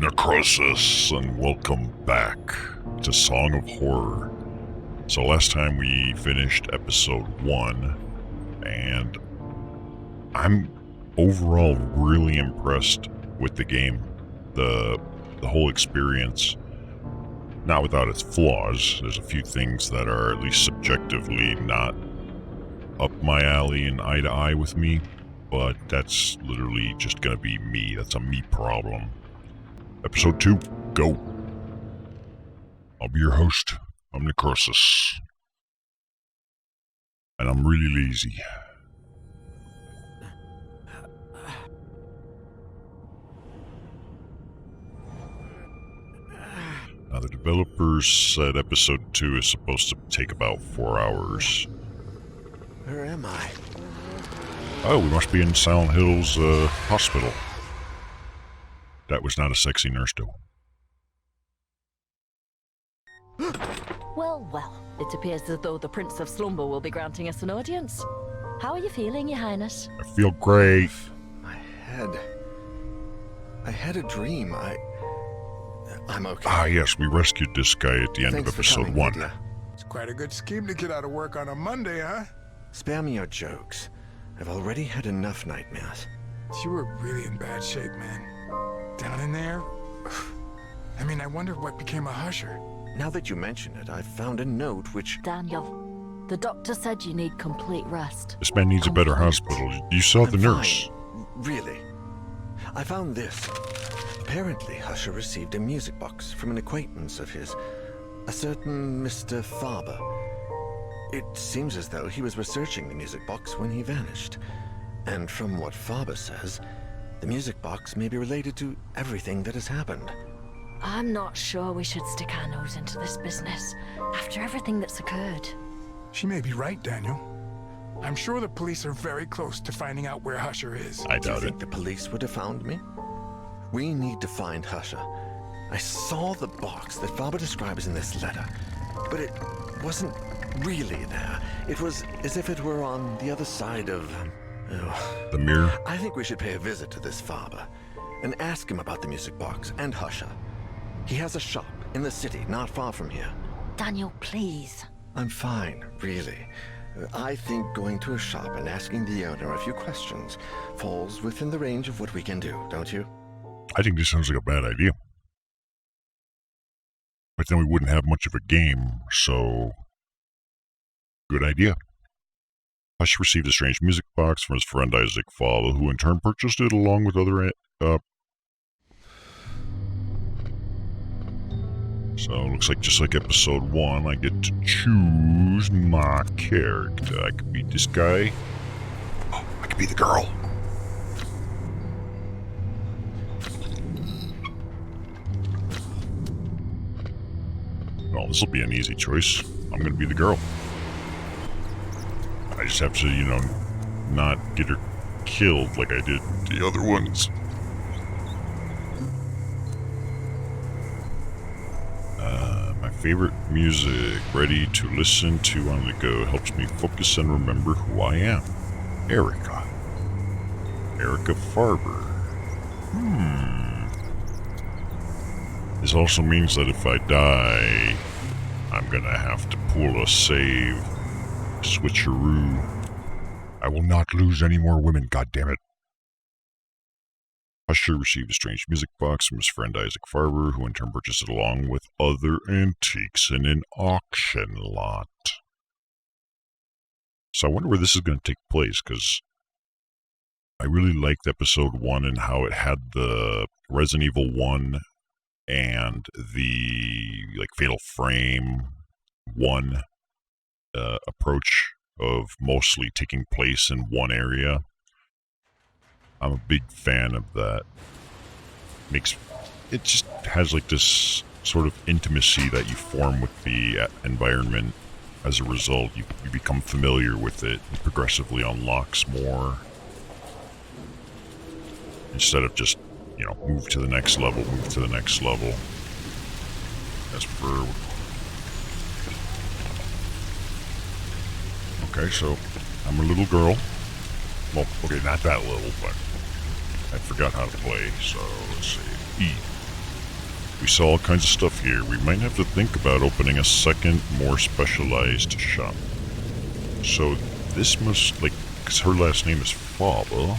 Necroxix, and welcome back to Song of Horror. So last time we finished episode 1, and I'm overall really impressed with the game. The whole experience, not without its flaws. There's a few things that are at least subjectively not up my alley and eye to eye with me, but that's literally just gonna be me. That's a me problem. Episode 2, go. I'll be your host. I'm Necroxix. And I'm really lazy. Now, the developers said episode 2 is supposed to take about 4 hours. Where am I? Oh, we must be in Silent Hill's hospital. That was not a sexy nurse, though. Well, it appears as though the Prince of Slumber will be granting us an audience. How are you feeling, Your Highness? I feel great. I had a dream. I'm okay. Ah, yes, we rescued this guy at the end Thanks of for episode coming, 1. Lydia. It's quite a good scheme to get out of work on a Monday, huh? Spare me your jokes. I've already had enough nightmares. You were really in bad shape, man. Down in there? I wonder what became of Husher. Now that you mention it, I've found a note which... Daniel, the doctor said you need complete rest. This man needs a better hospital. You saw the I'm nurse. fine. Really. I found this. Apparently, Husher received a music box from an acquaintance of his, a certain Mr. Farber. It seems as though he was researching the music box when he vanished. And from what Farber says, the music box may be related to everything that has happened. I'm not sure we should stick our nose into this business after everything that's occurred. She may be right, Daniel. I'm sure the police are very close to finding out where Husher is. I Do you doubt it. think the police would have found me? We need to find Husher. I saw the box that Farber describes in this letter, but it wasn't really there. It was as if it were on the other side of... The mirror. I think we should pay a visit to this Farber and ask him about the music box and Husher. He has a shop in the city not far from here. Daniel, please. I'm fine, really. I think going to a shop and asking the owner a few questions falls within the range of what we can do, don't you? I think this sounds like a bad idea. But then we wouldn't have much of a game, so... Good idea. Hush received a strange music box from his friend Isaac Fowler, who in turn purchased it along with other... So, it looks like just like episode 1, I get to choose my character. I could be this guy. Oh, I could be the girl. Well, this will be an easy choice. I'm going to be the girl. I just have to, not get her killed like I did the other ones. My favorite music, ready to listen to on the go, helps me focus and remember who I am. Erica Farber. This also means that if I die, I'm gonna have to pull a save. Switcheroo. I will not lose any more women, goddammit. Husher received a strange music box from his friend Isaac Farber, who in turn purchased it along with other antiques in an auction lot. So I wonder where this is going to take place, because I really liked episode 1 and how it had the Resident Evil 1 and the Fatal Frame 1 approach of mostly taking place in one area. I'm a big fan of that. It just has this sort of intimacy that you form with the environment. As a result, you become familiar with it and progressively unlocks more. Instead of just, move to the next level. As for... Okay, so I'm a little girl. Well, okay, not that little, but I forgot how to play, so let's see. E. We saw all kinds of stuff here. We might have to think about opening a second, more specialized shop. So this must, like, because her last name is Faba,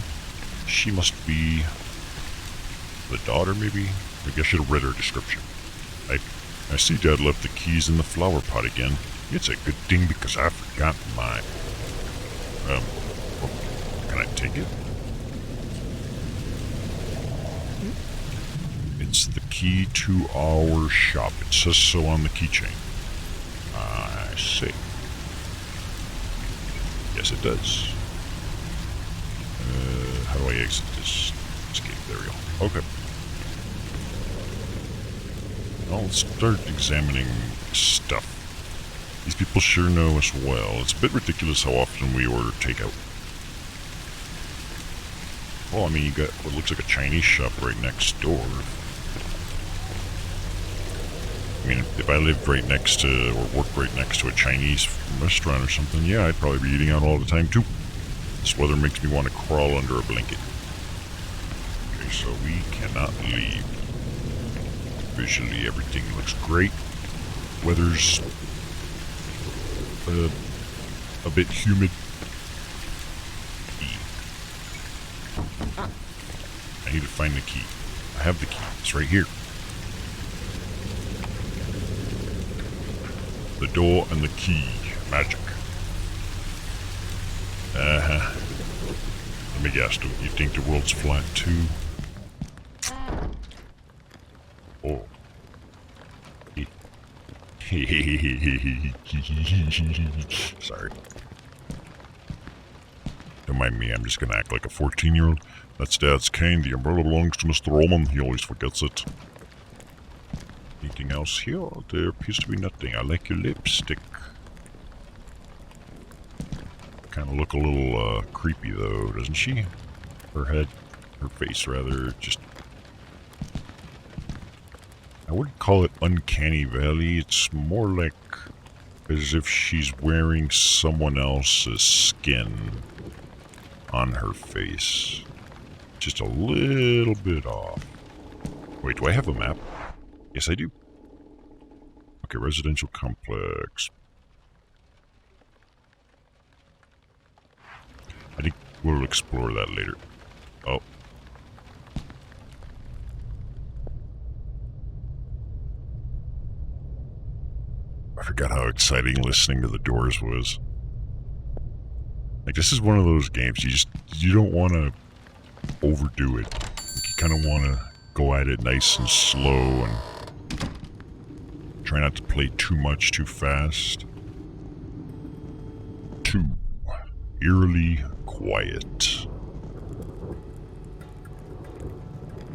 she must be the daughter, maybe? Maybe I should have read her description. I see Dad left the keys in the flower pot again. It's a good thing because I forgot mine. Well, can I take it? It's the key to our shop. It says so on the keychain. I see. Yes, it does. How do I exit this? Escape. There we go. Okay. Well, let's start examining stuff. These people sure know us well. It's a bit ridiculous how often we order takeout. Well, I mean, you got what looks like a Chinese shop right next door. I mean, if I lived right next to, or worked right next to a Chinese restaurant or something, yeah, I'd probably be eating out all the time too. This weather makes me want to crawl under a blanket. Okay, so we cannot leave. Visually, everything looks great. Weather's a bit humid. I need to find the key. I have the key. It's right here. The door and the key. Magic. Let me guess, do you think the world's flat too? Oh. Sorry. Don't mind me, I'm just gonna act like a 14-year-old. That's Dad's cane. The umbrella belongs to Mr. Roman. He always forgets it. Anything else here? There appears to be nothing. I like your lipstick. Kind of look a little creepy though, doesn't she? Her head, her face rather, just... I wouldn't call it uncanny valley. It's more like as if she's wearing someone else's skin on her face. Just a little bit off. Wait, do I have a map? Yes, I do. Okay, residential complex. I think we'll explore that later. Oh. I forgot how exciting listening to the Doors was. Like, this is one of those games you don't want to overdo it. Like, you kind of want to go at it nice and slow and try not to play too much too fast. 2. Eerily quiet.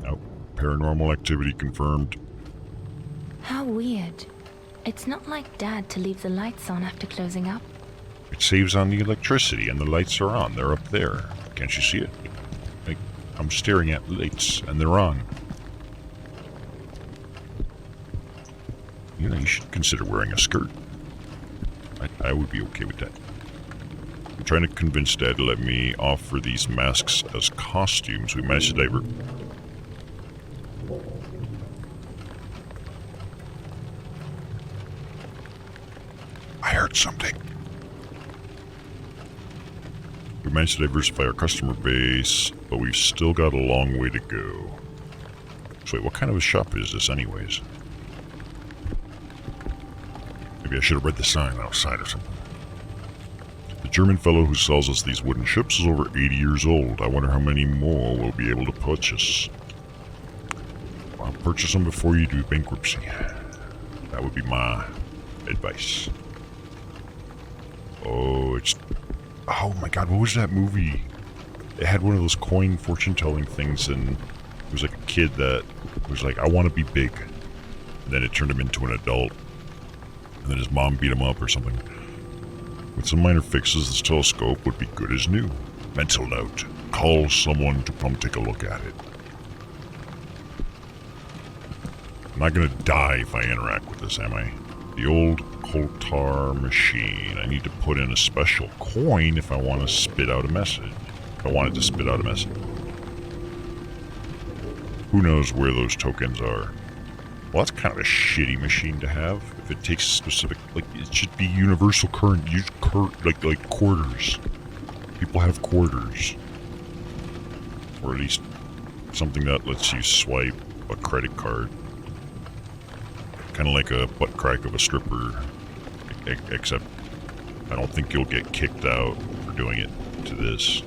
Nope. Paranormal activity confirmed. How weird. It's not like Dad to leave the lights on after closing up. It saves on the electricity and the lights are on. They're up there. Can't you see it? Like, I'm staring at lights and they're on. You know, you should consider wearing a skirt. I would be okay with that. I'm trying to convince Dad to let me offer these masks as costumes. We managed to divert. I heard something. We managed to diversify our customer base, but we've still got a long way to go. So wait, what kind of a shop is this anyways? Maybe I should have read the sign outside or something. The German fellow who sells us these wooden ships is over 80 years old. I wonder how many more we'll be able to purchase. Well, purchase them before you do bankruptcy. That would be my advice. Oh, it's... Oh my god, what was that movie? It had one of those coin fortune-telling things, and it was like a kid that was like, I want to be big. And then it turned him into an adult. And then his mom beat him up or something. With some minor fixes, this telescope would be good as new. Mental note. Call someone to come take a look at it. I'm not gonna die if I interact with this, am I? The old Koltar machine. I need to put in a special coin if I want to spit out a message. If I want it to spit out a message. Who knows where those tokens are? Well, that's kind of a shitty machine to have. If it takes specific, like, it should be universal current. Use like quarters. People have quarters, or at least something that lets you swipe a credit card. Kind of like a butt crack of a stripper, except I don't think you'll get kicked out for doing it to this.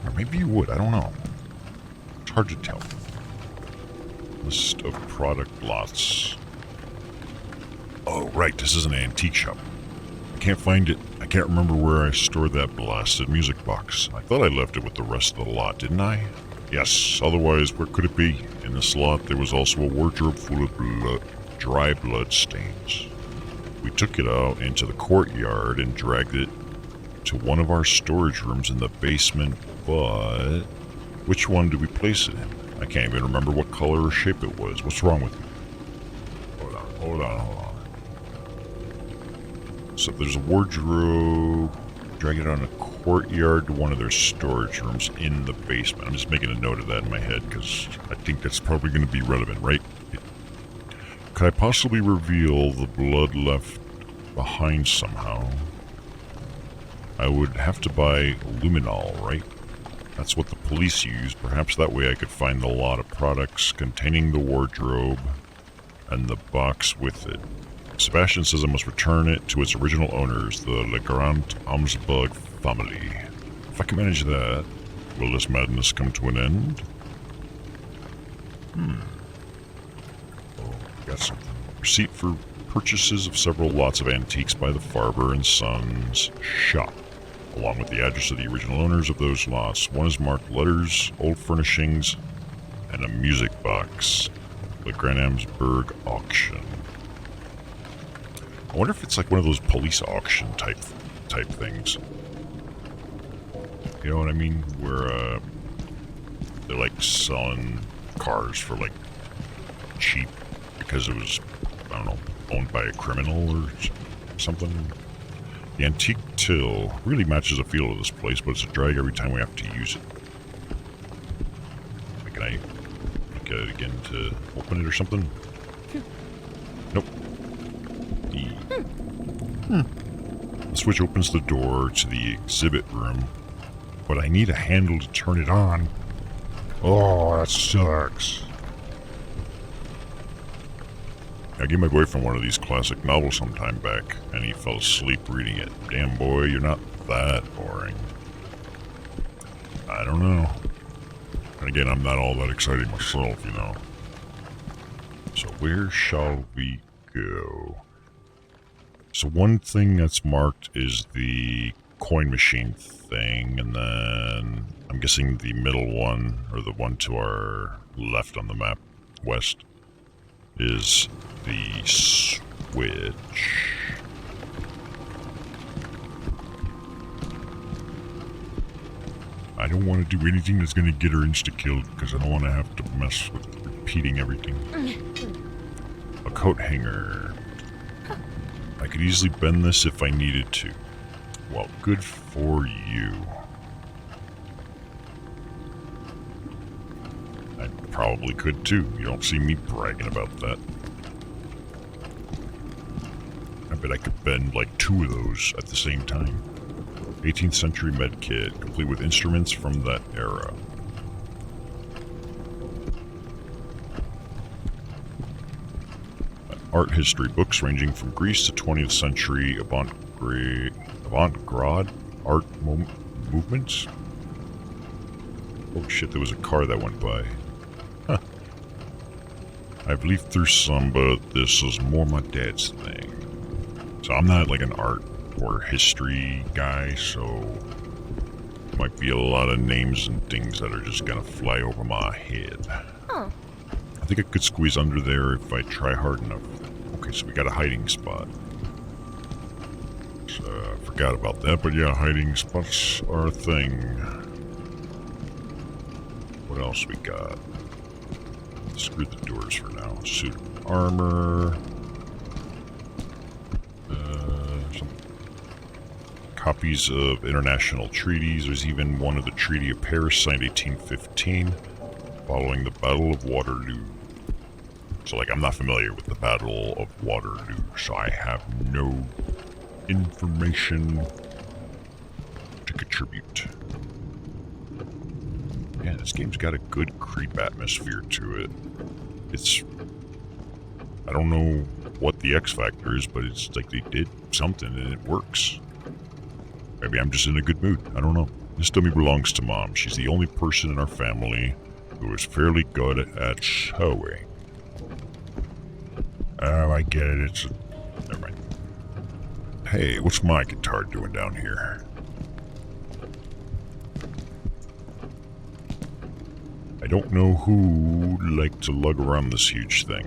Or maybe you would. I don't know. It's hard to tell. List of product lots. Oh, right, this is an antique shop. I can't find it. I can't remember where I stored that blasted music box. I thought I left it with the rest of the lot, didn't I? Yes, otherwise, where could it be? In this lot, there was also a wardrobe full of dry blood stains. We took it out into the courtyard and dragged it to one of our storage rooms in the basement, but which one did we place it in? I can't even remember what color or shape it was. What's wrong with me? Hold on. So there's a wardrobe. Drag it on a courtyard to one of their storage rooms in the basement. I'm just making a note of that in my head because I think that's probably going to be relevant, right? Could I possibly reveal the blood left behind somehow? I would have to buy luminol, right? That's what the police use. Perhaps that way I could find the lot of products containing the wardrobe and the box with it. Sebastian says I must return it to its original owners, the Legrand Amsberg family. If I can manage that, will this madness come to an end? Oh, got something. Receipt for purchases of several lots of antiques by the Farber and Sons shop, along with the address of the original owners of those lots. One is marked letters, old furnishings, and a music box. The Granhamsburg auction. I wonder if it's like one of those police auction type things. You know what I mean? Where they're like selling cars for like cheap because it was, I don't know, owned by a criminal or something. The antique till really matches the feel of this place, but it's a drag every time we have to use it. Can I look at it again to open it or something? Nope. The switch opens the door to the exhibit room, but I need a handle to turn it on. Oh, that sucks. I gave my boyfriend one of these classic novels some time back, and he fell asleep reading it. Damn, boy, you're not that boring. I don't know. And again, I'm not all that excited myself, you know. So where shall we go? So one thing that's marked is the coin machine thing, and then I'm guessing the middle one, or the one to our left on the map, west, is the switch. I don't want to do anything that's going to get her insta-killed, because I don't want to have to mess with repeating everything. A coat hanger. I could easily bend this if I needed to. Well, good for you. I probably could too. You don't see me bragging about that. I bet I could bend like 2 of those at the same time. 18th century med kit, complete with instruments from that era. Art history books ranging from Greece to 20th century avant-garde art movements. Oh shit, there was a car that went by. Huh. I've leafed through some, but this is more my dad's thing. So I'm not like an art or history guy, so might be a lot of names and things that are just gonna fly over my head. Oh. I think I could squeeze under there if I try hard enough. Okay, so we got a hiding spot. So, I forgot about that, but yeah, hiding spots are a thing. What else we got? Screw the doors for now. Suit of armor. Some copies of international treaties. There's even one of the Treaty of Paris signed 1815, following the Battle of Waterloo. So, like, I'm not familiar with the Battle of Waterloo, so I have no information to contribute. Yeah, this game's got a good creep atmosphere to it. It's... I don't know what the X factor is, but it's like they did something and it works. Maybe I'm just in a good mood. I don't know. This dummy belongs to Mom. She's the only person in our family who is fairly good at sewing. Oh, I get it. It's... Never mind. Hey, what's my guitar doing down here? I don't know who'd like to lug around this huge thing.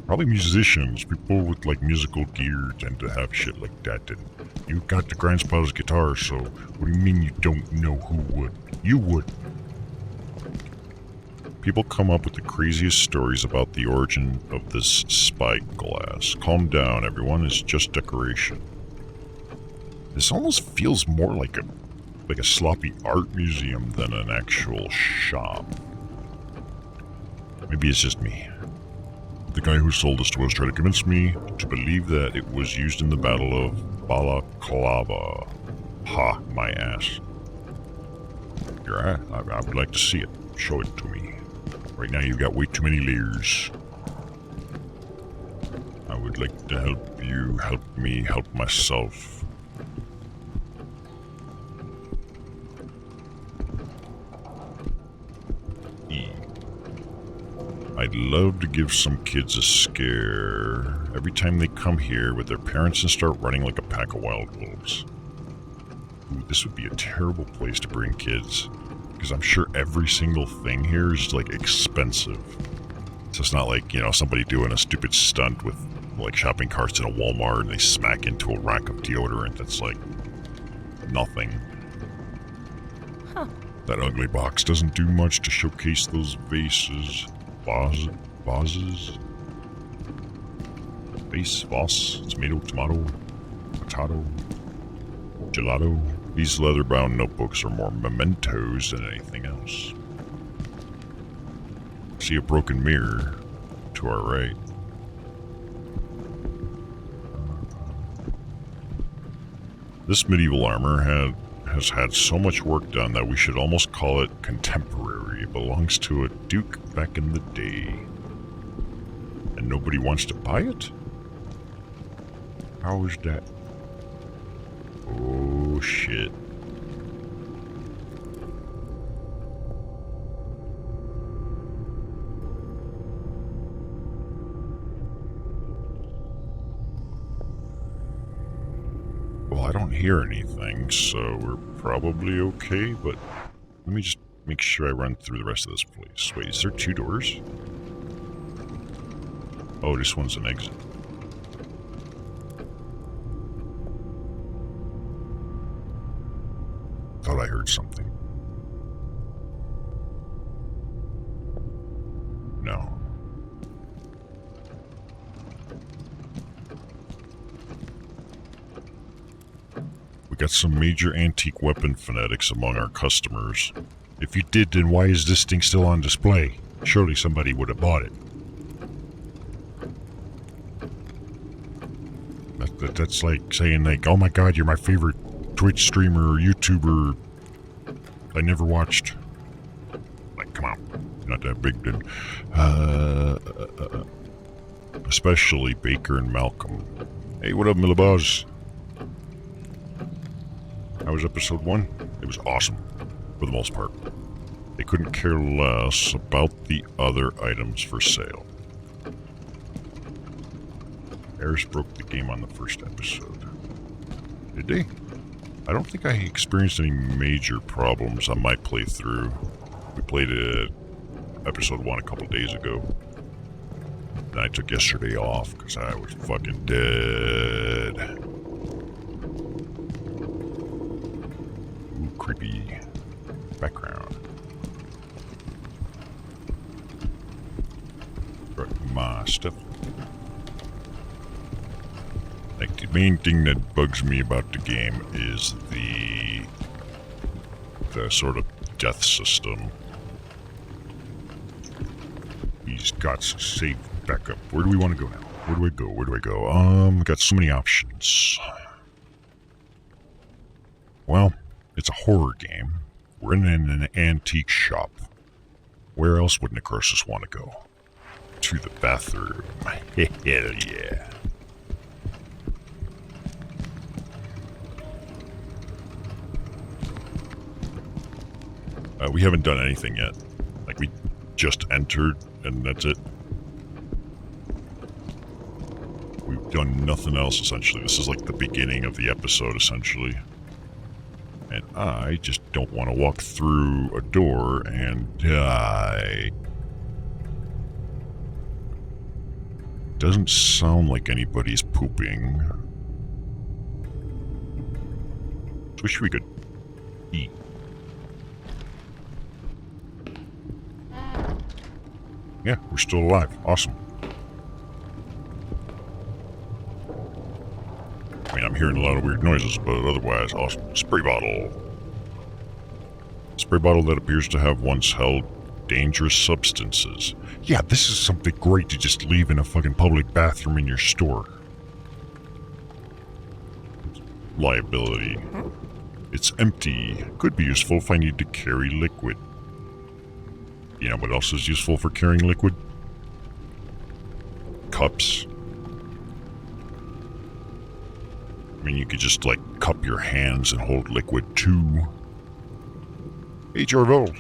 Probably musicians. People with, like, musical gear tend to have shit like that. And you got the grandpa's guitar, so what do you mean you don't know who would? You would. People come up with the craziest stories about the origin of this spyglass. Calm down, everyone. It's just decoration. This almost feels more like a sloppy art museum than an actual shop. Maybe it's just me. The guy who sold this to us tried to convince me to believe that it was used in the Battle of Balaclava. Ha, my ass. I would like to see it. Show it to me. Right now you've got way too many layers. I would like to help you, help me, help myself. I'd love to give some kids a scare every time they come here with their parents and start running like a pack of wild wolves. Ooh, this would be a terrible place to bring kids, because I'm sure every single thing here is, like, expensive. So it's not like, you know, somebody doing a stupid stunt with, like, shopping carts in a Walmart and they smack into a rack of deodorant that's, like, nothing. Huh. That ugly box doesn't do much to showcase those vases. Vases? Vase, tomato, potato, gelato. These leather-bound notebooks are more mementos than anything else. See a broken mirror to our right. This medieval armor has had so much work done that we should almost call it contemporary. It belongs to a duke back in the day. And nobody wants to buy it? How is that? Oh, shit. Well, I don't hear anything, so we're probably okay, but let me just make sure I run through the rest of this place. Wait, is there 2 doors? Oh, this one's an exit. Thought I heard something. No. We got some major antique weapon fanatics among our customers. If you did, then why is this thing still on display? Surely somebody would have bought it. That's like saying, like, oh my god, you're my favorite Twitch streamer or YouTuber I never watched. Like, come on. Not that big, then. Especially Baker and Malcolm. Hey, what up, Millibuzz? How was episode 1? It was awesome, for the most part. They couldn't care less about the other items for sale. Harris broke the game on the first episode. Did they? I don't think I experienced any major problems on my playthrough. We played it episode 1 a couple days ago. Then I took yesterday off because I was fucking dead. Ooh, creepy background. Got my stuff. Like, the main thing that bugs me about the game is the sort of death system. He's got to save back up. Where do we want to go now? Where do I go? Where do I go? Got so many options. Well, it's a horror game. We're in an antique shop. Where else would Necroxix want to go? To the bathroom. Hell yeah. We haven't done anything yet. Like, we just entered, and that's it. We've done nothing else, essentially. This is like the beginning of the episode, essentially. And I just don't want to walk through a door and die. Doesn't sound like anybody's pooping. Wish we could eat. Yeah, we're still alive. Awesome. I mean, I'm hearing a lot of weird noises, but otherwise, awesome. Spray bottle. Spray bottle that appears to have once held dangerous substances. Yeah, this is something great to just leave in a fucking public bathroom in your store. Liability. It's empty. Could be useful if I need to carry liquid. You know what else is useful for carrying liquid? Cups. I mean, you could just, like, cup your hands and hold liquid, too. Hey, Jarvel.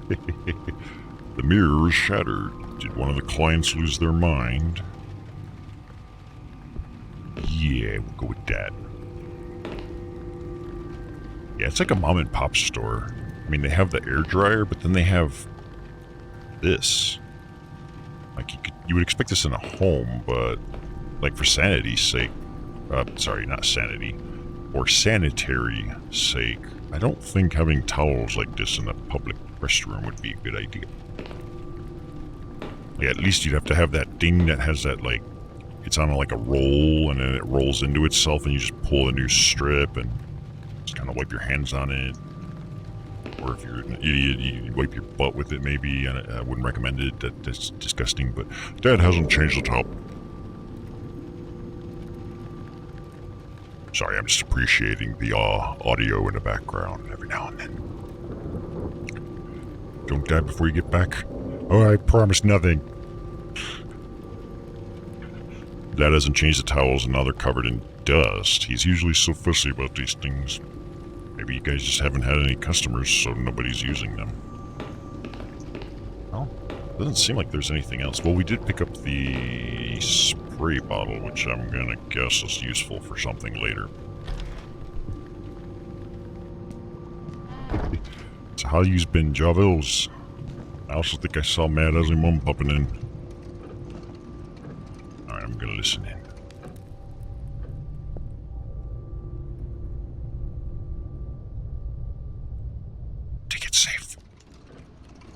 The mirror is shattered. Did one of the clients lose their mind? Yeah, we'll go with that. Yeah, it's like a mom and pop store. I mean, they have the air dryer, but then they have this. Like, you would expect this in a home, but, like, for sanity's sake, sorry, not sanity, or sanitary sake, I don't think having towels like this in a public restroom would be a good idea. Like, at least you'd have to have that thing that has that, like, it's on like a roll, and then it rolls into itself, and you just pull a new strip, and just kind of wipe your hands on it. Or if you're an idiot, you wipe your butt with it, maybe, and I wouldn't recommend it. That's disgusting, but Dad hasn't changed the top. Sorry, I'm just appreciating the audio in the background every now and then. Don't die before you get back. Oh, I promise nothing. Dad hasn't changed the towels, and now they're covered in dust. He's usually so fussy about these things. Maybe you guys just haven't had any customers, so nobody's using them. Well, doesn't seem like there's anything else. Well, we did pick up the spray bottle, which I'm gonna guess is useful for something later. So how you's been, Javils? I also think I saw Mad Ugly Mum popping in. Alright, I'm gonna listen in. Take it safe.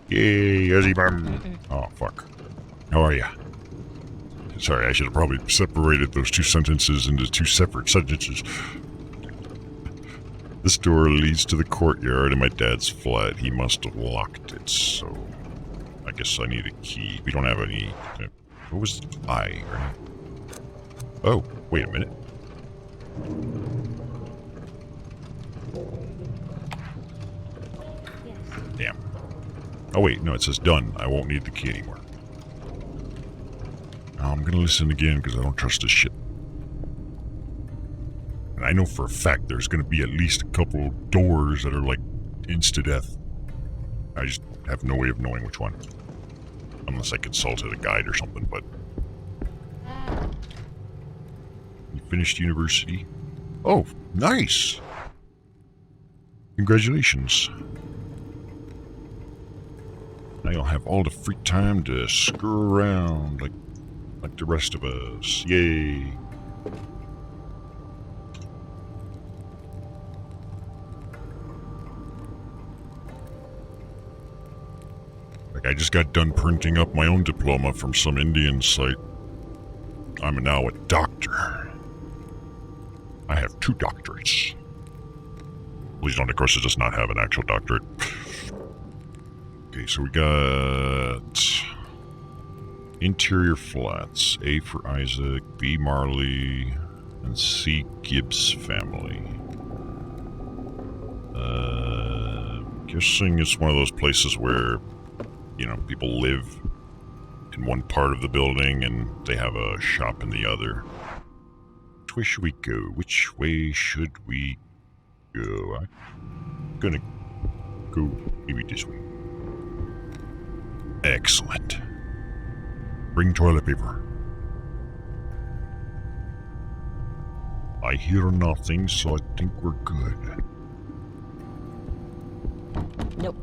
Yay, Ugly Mum. Oh, fuck. How are ya? Sorry, I should have probably separated those two sentences into two separate sentences. This door leads to the courtyard in my dad's flat. He must have locked it, so I guess I need a key. We don't have any... What was the I, right? Oh, wait a minute. Damn. Oh wait, no, it says done. I won't need the key anymore. I'm gonna listen again because I don't trust this shit. And I know for a fact there's gonna be at least a couple doors that are like insta-death. I just have no way of knowing which one. Unless I consulted a guide or something, but... You finished university? Oh, nice! Congratulations. Now you'll have all the free time to screw around like the rest of us. Yay! Like, I just got done printing up my own diploma from some Indian site. I'm now a doctor. I have 2 doctorates. Please don't, of course, it does not have an actual doctorate. Okay, so we got interior flats. A for Isaac, B Marley, and C Gibbs family. Guessing it's one of those places where, you know, people live in one part of the building and they have a shop in the other. Which way should we go? Which way should we go? I'm gonna go maybe this way. Excellent. Bring toilet paper. I hear nothing, so I think we're good. Nope.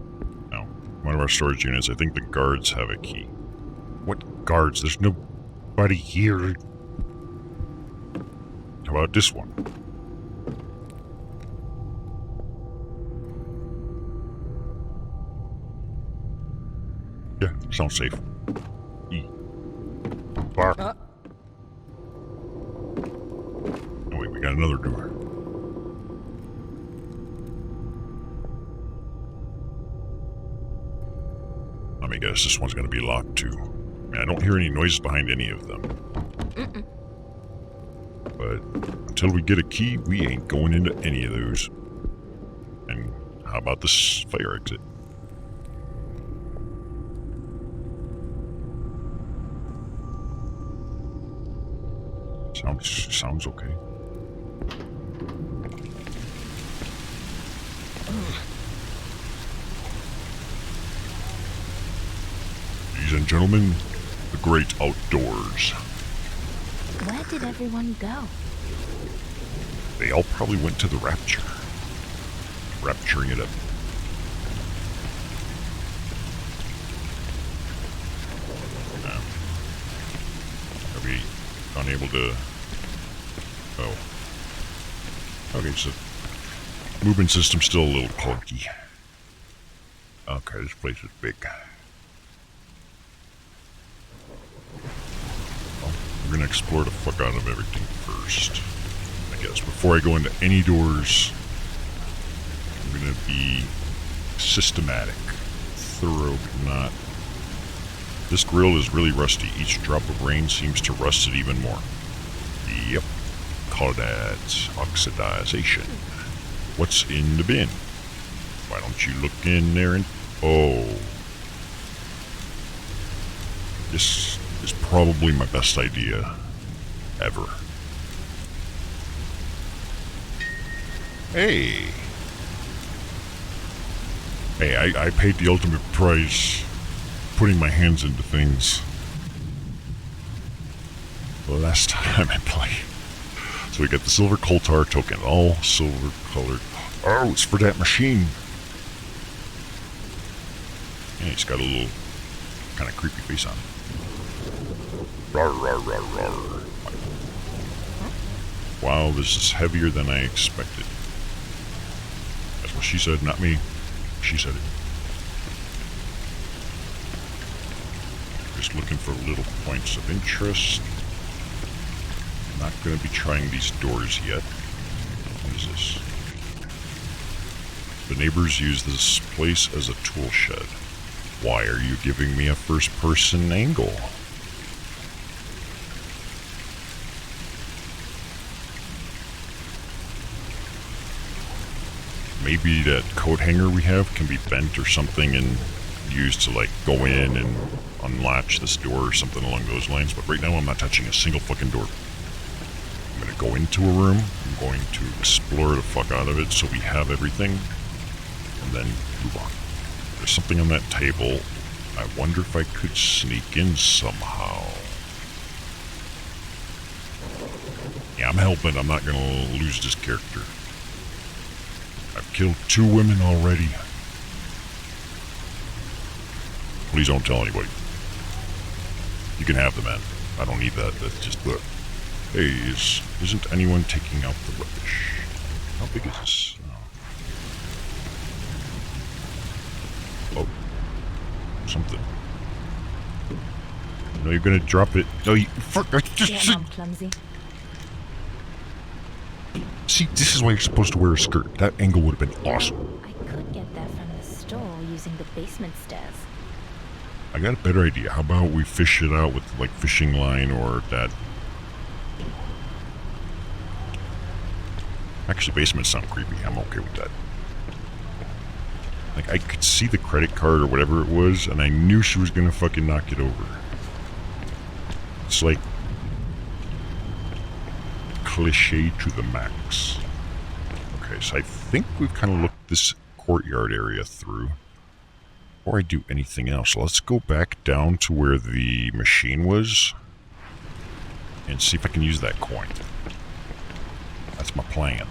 No. One of our storage units, I think the guards have a key. What guards? There's nobody here. How about this one? Yeah, sounds safe. E. Bark. Oh wait, we got another door. Let me guess, this one's gonna be locked too. I mean, I don't hear any noises behind any of them. But until we get a key, we ain't going into any of those. And how about this fire exit? Sounds okay. Ladies and gentlemen, the great outdoors. Where did everyone go? They all probably went to the Rapture. Rapturing it up. Are we unable to... Oh. Okay, so... movement system's still a little clunky. Okay, this place is big. Well, we're gonna explore the fuck out of everything first. I guess before I go into any doors, I'm gonna be systematic, thorough, but not. This grill is really rusty. Each drop of rain seems to rust it even more. Yep, call that oxidization. What's in the bin? Why don't you look in there and... Oh. This is probably my best idea ever. Hey, I paid the ultimate price putting my hands into things the last time I played. So we got the silver coal tar token, all silver colored. Oh, it's for that machine. Yeah, he's got a little kind of creepy face on it. Rawr, rawr, rawr, rawr. Wow, this is heavier than I expected. That's what she said, not me. She said it. Just looking for little points of interest. Not going to be trying these doors yet. What is this? The neighbors use this place as a tool shed. Why are you giving me a first-person angle? Maybe that coat hanger we have can be bent or something and used to like go in and unlatch this door or something along those lines. But right now I'm not touching a single fucking door. I'm going to go into a room. I'm going to explore the fuck out of it so we have everything. And then move on. There's something on that table. I wonder if I could sneak in somehow. Yeah, I'm helping. I'm not going to lose this character. I've killed 2 women already. Please don't tell anybody. You can have the men. I don't need that. That's just look. Hey, isn't anyone taking out the rubbish? How big is this? Oh. Something. No, you're gonna drop it. No, you... Fuck, Yeah, I'm clumsy. See, this is why you're supposed to wear a skirt. That angle would have been awesome. I could get there from the store using the basement stairs. I got a better idea. How about we fish it out with, like, fishing line or that... Actually, basements sound creepy. I'm okay with that. Like, I could see the credit card or whatever it was, and I knew she was gonna fucking knock it over. It's like... cliche to the max. Okay, so I think we've kind of looked this courtyard area through. Before I do anything else, let's go back down to where the machine was and see if I can use that coin. That's my plan.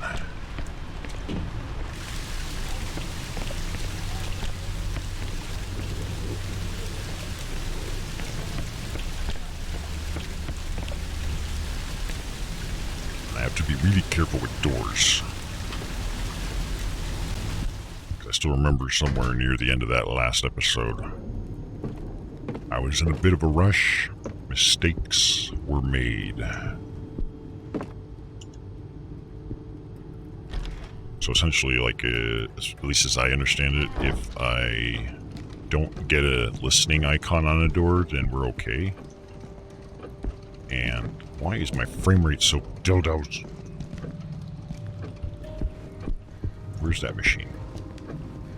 I have to be really careful with doors. I still remember somewhere near the end of that last episode, I was in a bit of a rush. Mistakes were made. So essentially, like, at least as I understand it, if I don't get a listening icon on a door, then we're okay. And why is my frame rate so dildos? Where's that machine?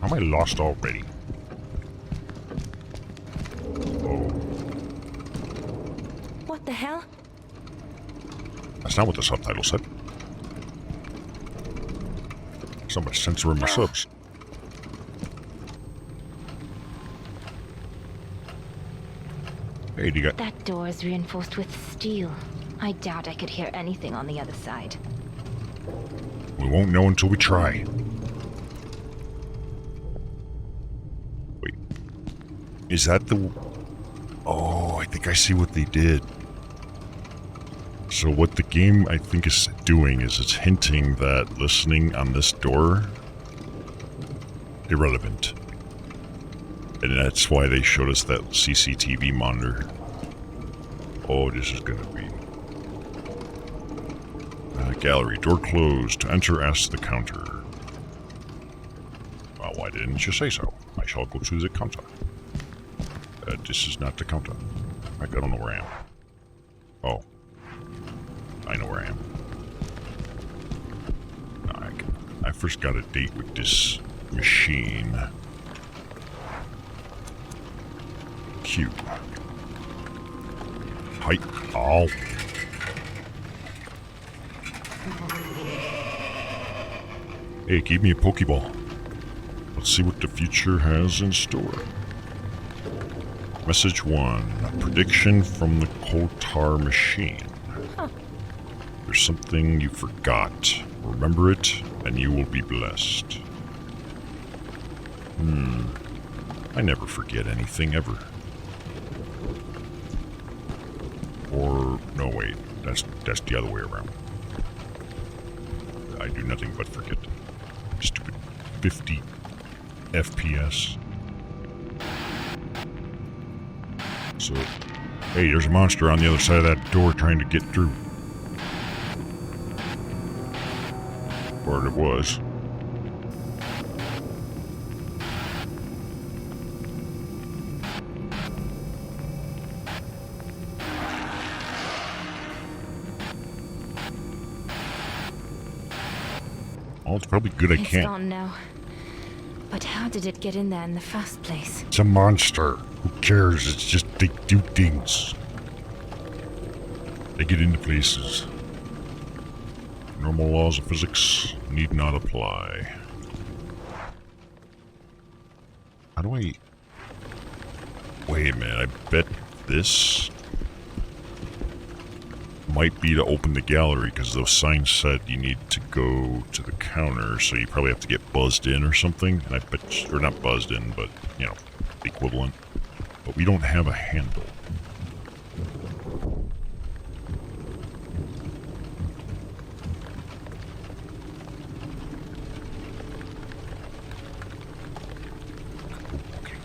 How am I lost already? Oh. What the hell? That's not what the subtitle said. Somebody censoring my subs. Hey, do you got... That door is reinforced with steel. I doubt I could hear anything on the other side. We won't know until we try. Wait. Is that the... Oh, I think I see what they did. So what the game, I think, is doing is it's hinting that listening on this door... irrelevant. And that's why they showed us that CCTV monitor. Oh, this is gonna be... gallery, door closed. To enter, ask the counter. Well, why didn't you say so? I shall go to the counter. This is not the counter. I don't know where I am. Oh. I know where I am. I first got a date with this machine. Q. Height. Oh. Hey, give me a Pokeball. Let's see what the future has in store. Message 1. A prediction from the Kotar machine. Huh. There's something you forgot. Remember it, and you will be blessed. I never forget anything, ever. Or, no wait, that's the other way around. I do nothing but forget. Stupid 50 FPS. So, hey, there's a monster on the other side of that door trying to get through. Or it was. Well, it's probably good I It's can't. gone now. But how did it get in there in the first place? It's a monster. Who cares? It's just they do things. They get into places. Normal laws of physics need not apply. How do I... Wait a minute, I bet this might be to open the gallery, because those signs said you need to go to the counter, so you probably have to get buzzed in or something. And I bet, or not buzzed in, but, you know, the equivalent. But we don't have a handle. Okay.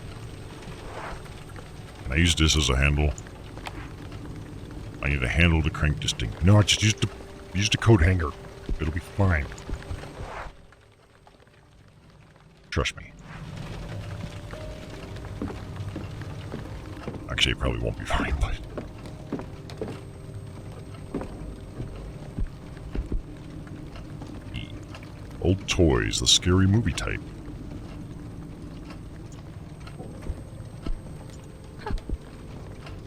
Can I use this as a handle? I need a handle to crank this thing. No, just use the coat hanger. It'll be fine. Trust me. Actually, it probably won't be fine, but... Old toys, the scary movie type.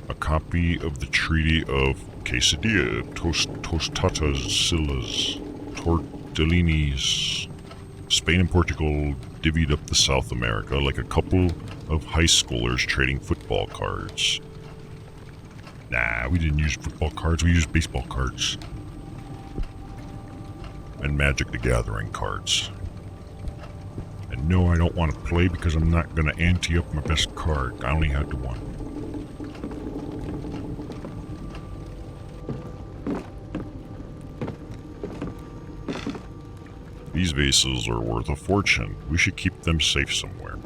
A copy of the Treaty of Quesadilla, Tostatas, Tortellinis. Spain and Portugal divvied up the South America like a couple of high schoolers trading football cards. Nah, we didn't use football cards, we used baseball cards. And Magic the Gathering cards. And no, I don't want to play because I'm not going to ante up my best card. I only had the one. These vases are worth a fortune. We should keep them safe somewhere.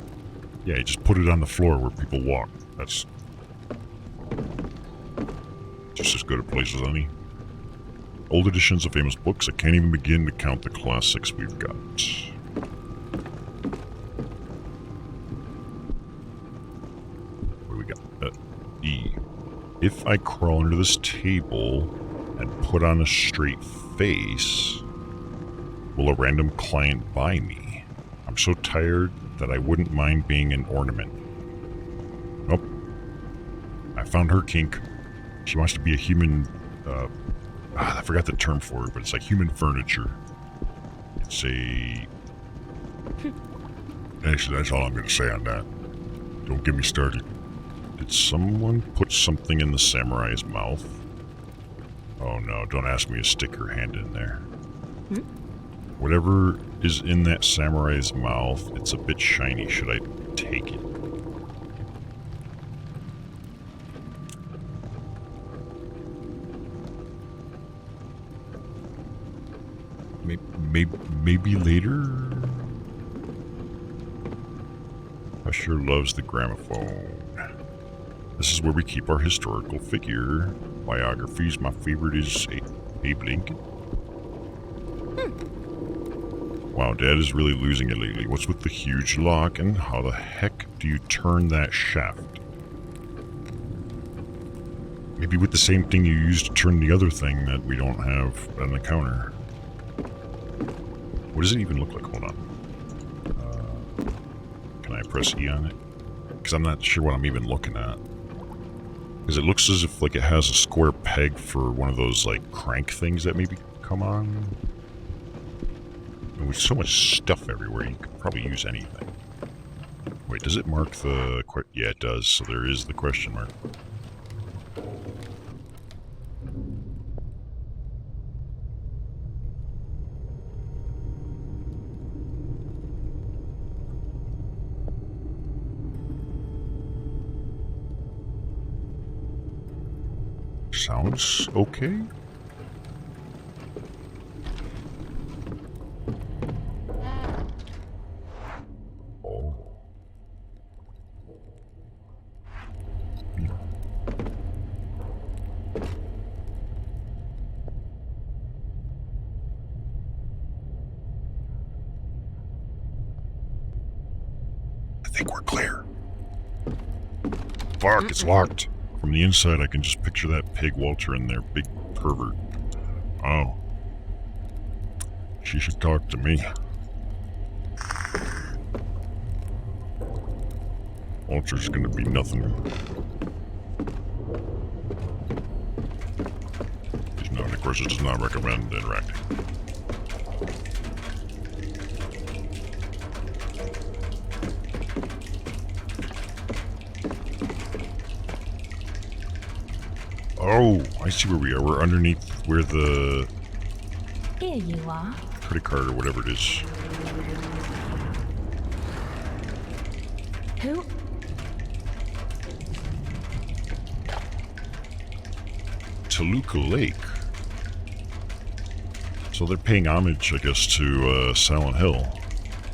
Yeah, you just put it on the floor where people walk. That's just as good a place as any. Old editions of famous books. I can't even begin to count the classics we've got. What do we got? E. If I crawl under this table and put on a straight face, will a random client buy me? I'm so tired that I wouldn't mind being an ornament. Nope. I found her kink. She wants to be a human, I forgot the term for it, but it's like human furniture. It's a... Actually, that's all I'm going to say on that. Don't get me started. Did someone put something in the samurai's mouth? Oh no, don't ask me to stick her hand in there. Whatever is in that samurai's mouth, it's a bit shiny. Should I take it? Maybe later? Usher loves the gramophone. This is where we keep our historical figure biographies. My favorite is Abe Lincoln. Wow, Dad is really losing it lately. What's with the huge lock, and how the heck do you turn that shaft? Maybe with the same thing you used to turn the other thing that we don't have on the counter. What does it even look like? Hold on. Can I press E on it? Because I'm not sure what I'm even looking at. Because it looks as if like it has a square peg for one of those like crank things that maybe come on. And with so much stuff everywhere, you could probably use anything. Wait, does it mark the... Yeah, it does. So there is the question mark. Sounds okay. Oh. I think we're clear. Fuck, it's locked. From the inside, I can just picture that pig Walter in there, big pervert. Oh. She should talk to me. Walter's gonna be nothing. He's not, of course, it does not recommend interacting. Oh, I see where we are. We're underneath where the... Here you are. credit card or whatever it is. Who? Toluca Lake. So they're paying homage, I guess, to Silent Hill.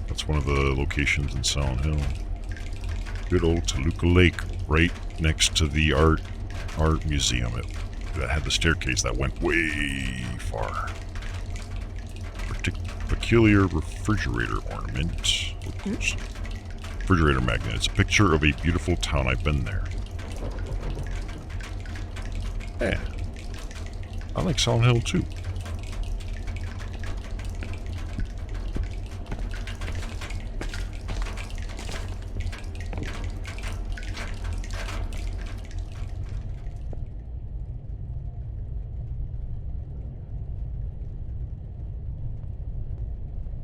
That's one of the locations in Silent Hill. Good old Toluca Lake, right next to the art museum that had the staircase that went way far. Peculiar refrigerator ornament. Oops. Refrigerator magnet. It's a picture of a beautiful town. I've been there. Yeah. I like Silent Hill too.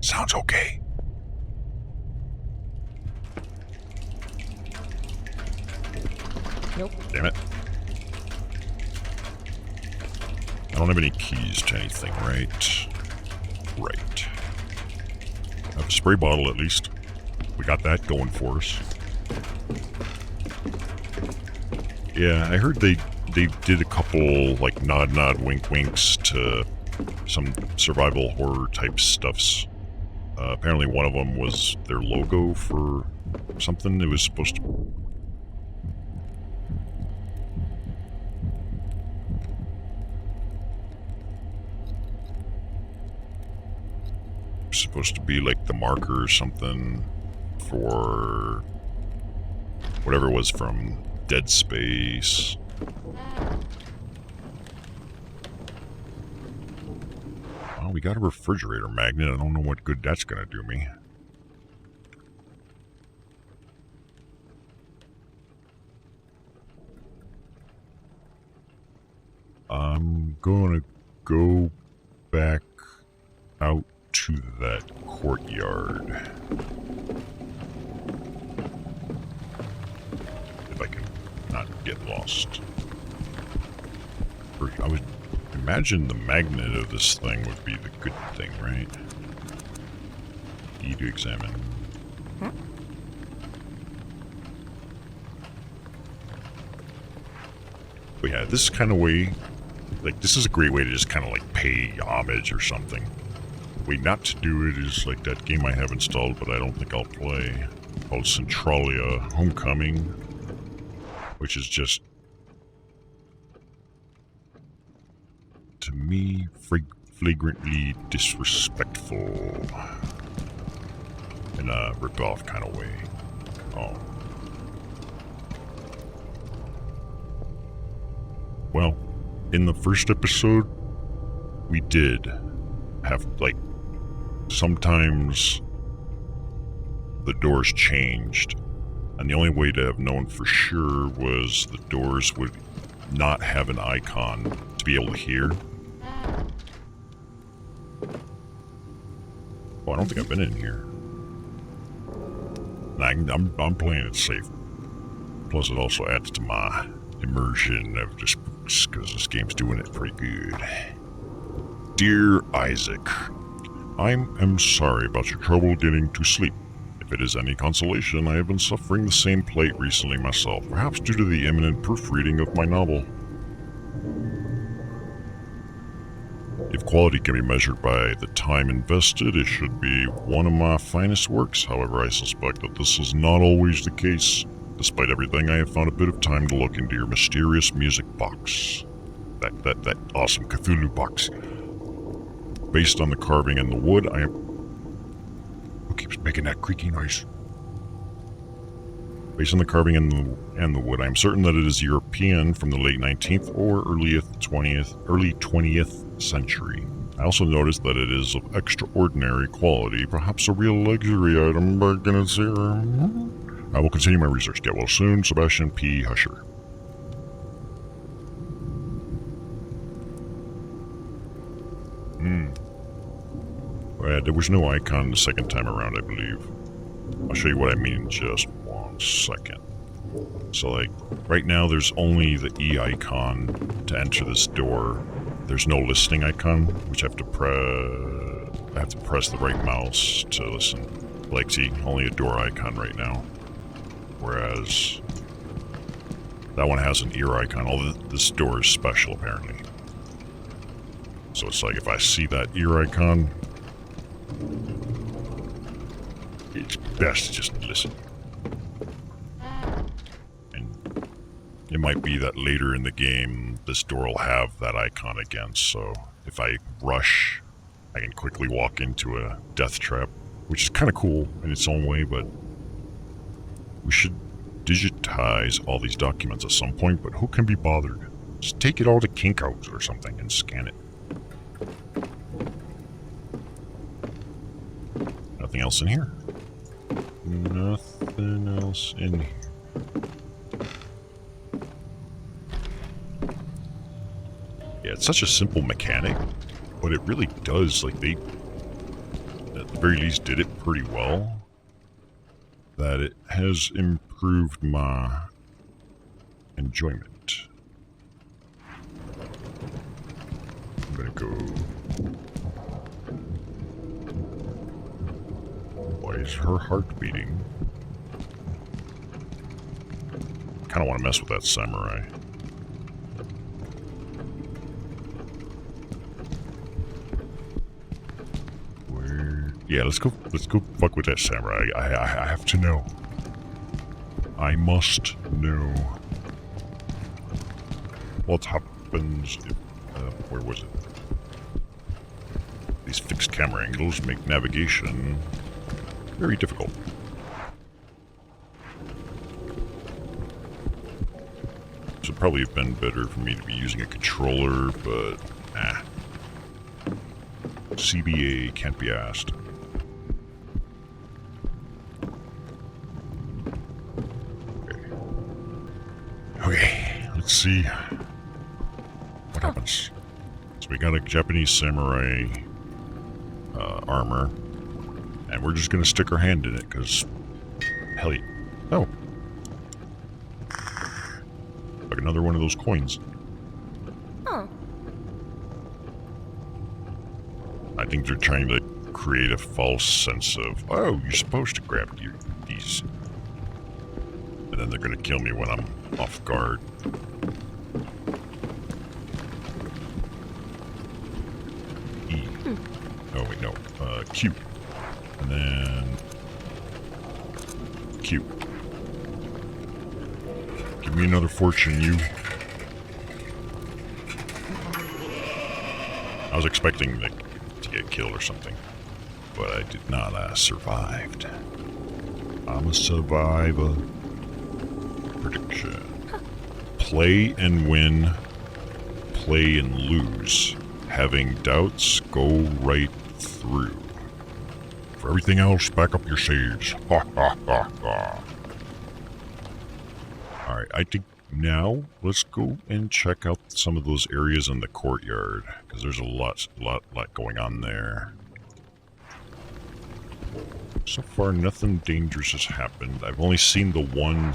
Sounds okay. Nope. Damn it. I don't have any keys to anything, right? Right. I have a spray bottle at least. We got that going for us. Yeah, I heard they did a couple, like, nod, wink, winks to some survival horror type stuffs. Apparently one of them was their logo for something. It was supposed to... supposed to be like the marker or something for whatever it was from Dead Space. Well, we got a refrigerator magnet. I don't know what good that's gonna do me. I'm gonna go back out to that courtyard. If I can not get lost. I would imagine the magnet of this thing would be the good thing, right? E to examine. But yeah, this kind of way, like, this is a great way to just kind of like pay homage or something. Way not to do it is like that game I have installed, but I don't think I'll play, called Centralia Homecoming, which is just, to me, flagrantly disrespectful in a rip-off kind of way. Oh. Well, in the first episode, we did have, like, sometimes the doors changed, and the only way to have known for sure was the doors would not have an icon to be able to hear. Oh, I don't think I've been in here. I'm playing it safe. Plus, it also adds to my immersion of the spooks, because this game's doing it pretty good. Dear Isaac, I am sorry about your trouble getting to sleep. If it is any consolation, I have been suffering the same plight recently myself, perhaps due to the imminent proofreading of my novel. If quality can be measured by the time invested, it should be one of my finest works. However, I suspect that this is not always the case. Despite everything, I have found a bit of time to look into your mysterious music box. That awesome Cthulhu box. Based on the carving and the wood, I am... Who keeps making that creaky noise? Based on the carving and the wood, I am certain that it is European from the late 19th or early 20th century. I also noticed that it is of extraordinary quality, perhaps a real luxury item back in its era. I will continue my research. Get well soon, Sebastian P. Husher. There was no icon the second time around, I believe. I'll show you what I mean in just 1 second. So, like, right now there's only the E icon to enter this door. There's no listening icon, which I have to press the right mouse to listen. Like, see, only a door icon right now. Whereas that one has an ear icon. This door is special, apparently. So it's like if I see that ear icon, it's best to just listen. And it might be that later in the game, this door will have that icon again. So if I rush, I can quickly walk into a death trap, which is kind of cool in its own way, but we should digitize all these documents at some point, but who can be bothered? Just take it all to Kinko's or something and scan it. Nothing else in here. Nothing else in here. Yeah, it's such a simple mechanic, but it really does, like, they, at the very least, did it pretty well. That it has improved my enjoyment. I'm gonna go... Why is her heart beating? Kinda wanna mess with that samurai. Yeah, let's go fuck with that samurai. I have to know. I must know. What happens if, where was it? These fixed camera angles make navigation very difficult. This would probably have been better for me to be using a controller, but nah. CBA can't be asked. Okay, let's see what happens. So we got a Japanese samurai armor, and we're just gonna stick our hand in it, because hell yeah. Oh. Like another one of those coins. Oh. I think they're trying to create a false sense of, oh, you're supposed to grab these. And then they're gonna kill me when I'm off guard. E. Oh, wait, no. Q. And then... Q. Give me another fortune, you. I was expecting to get killed or something, but I did not. I survived. I'm a survivor. Prediction. Play and win. Play and lose. Having doubts, go right through. For everything else, back up your saves. Ha ha ha ha. Alright, I think now let's go and check out some of those areas in the courtyard, because there's a lot going on there. So far, nothing dangerous has happened. I've only seen the one,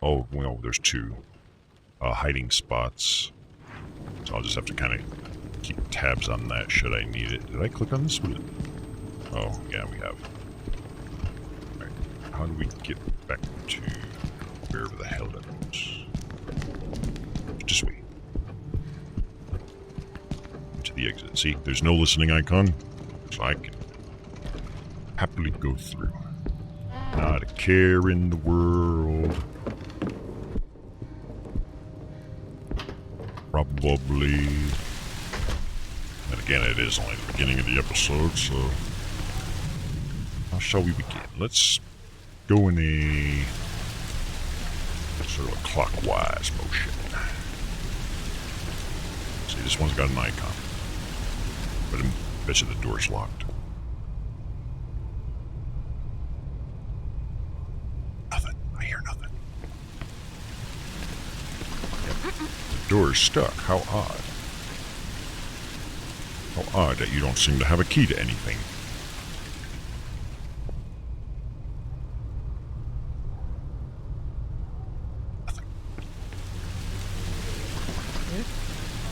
oh, well, there's two hiding spots. So I'll just have to kind of keep tabs on that should I need it. Did I click on this one? Oh, yeah, we have. Alright, how do we get back to wherever the hell that is? Just wait. To the exit. See, there's no listening icon, so I can happily go through. Not a care in the world. Probably. And again, it is only the beginning of the episode, so how shall we begin? Let's go in a sort of a clockwise motion. See, this one's got an icon, but I bet you the door's locked. Nothing. I hear nothing. Yep. The door's stuck. How odd. How odd that you don't seem to have a key to anything. Nothing.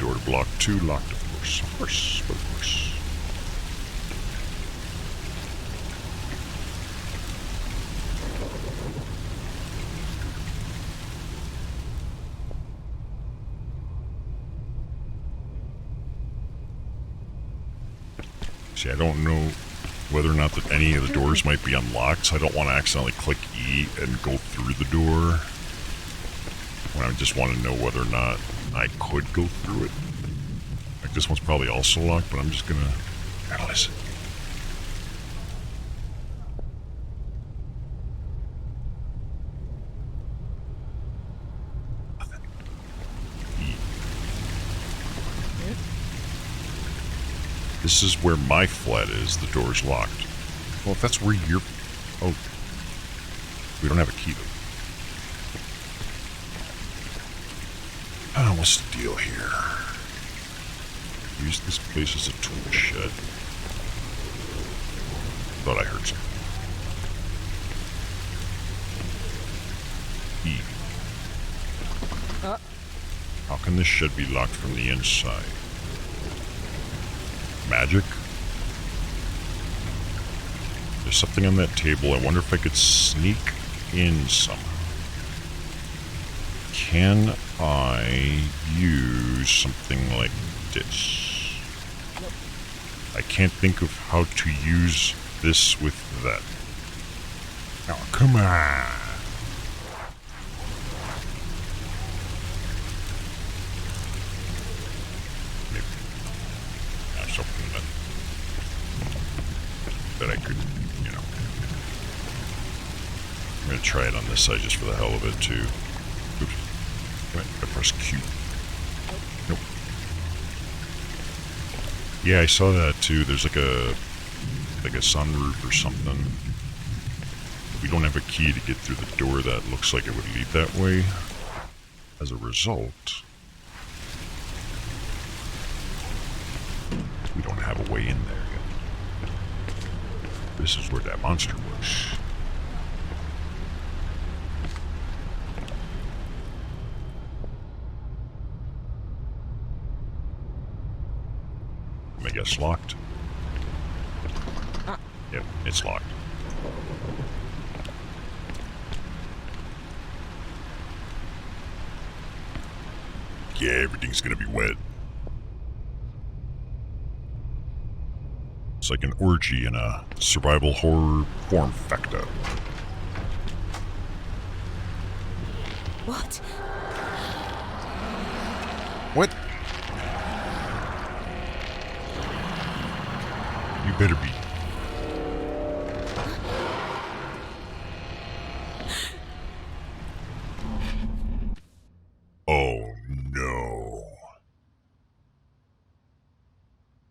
Door to block 2, locked, of course. Of course. Of course. See, I don't know whether or not that any of the doors might be unlocked, so I don't want to accidentally click E and go through the door. When I just want to know whether or not I could go through it. Like, this one's probably also locked, but I'm just gonna listen. Nothing. This is where my flat is. The door's locked. Well, if that's where you're... Oh. We don't have a key, though. What's the deal here? Use this place as a tool shed. Thought I heard something. E. How can this shed be locked from the inside? Magic? There's something on that table. I wonder if I could sneak in somehow. Can I use something like this? I can't think of how to use this with that. Oh, come on. Maybe. That's something that I could, you know. I'm gonna try it on this side just for the hell of it too. Oops. I press Q. Nope. Yeah, I saw that too. There's like a sunroof or something. We don't have a key to get through the door that looks like it would lead that way. As a result, we don't have a way in there yet. This is where that monster was. I guess locked. Yep, it's locked. Yeah, everything's gonna be wet. It's like an orgy in a survival horror form factor. What? What? You better be.